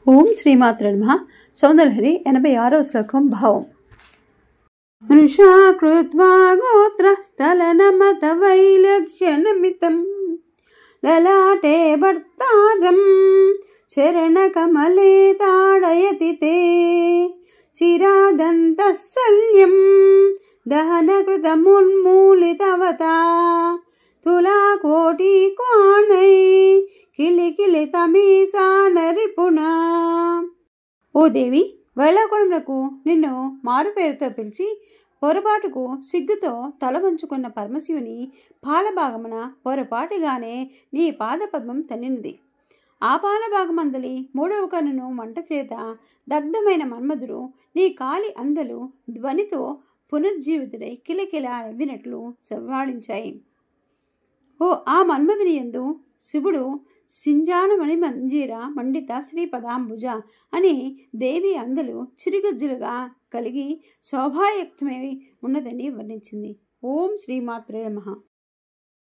ఓం శ్రీమాత్రే నమః. సౌందర్యలహరి 86వ శ్లోకం భావం. మృషా కృత్వా గోత్రస్థలనమత వైలక్ష్యనమితం లలాటే భర్తారం చరణకమలే తాడయతి తే చిరాదంతశల్యం దహనకృతమున్మూలితవతా తులాకోటికోణై కిలికిలితమీసా నరిపుణా. ఓ దేవి, వేళాకోళములకు నిన్ను మారు పేరుతో పిలిచి పొరపాటుకు సిగ్గుతో తల వంచుకున్న పరమశివుని పాలభాగమున పొరపాటుగానే నీ పాదపద్మం తన్నినది. ఆ పాలభాగమందలి 3వ కన్నును మంట చేత దగ్ధమైన మన్మధుడు నీ కాలి అందలు ధ్వనితో పునర్జీవితుడై కిలకిల నవ్వినట్లు సవ్వాళించాయి. ఓ ఆ మన్మధుని యందు శివుడు సింజానమణి మంజీర మండిత శ్రీపదాంబుజ అని దేవి అందలు చిరుగజ్జులుగా కలిగి శోభాయుక్తమై ఉన్నదని వర్ణించింది. ఓం శ్రీమాత్రే నమః.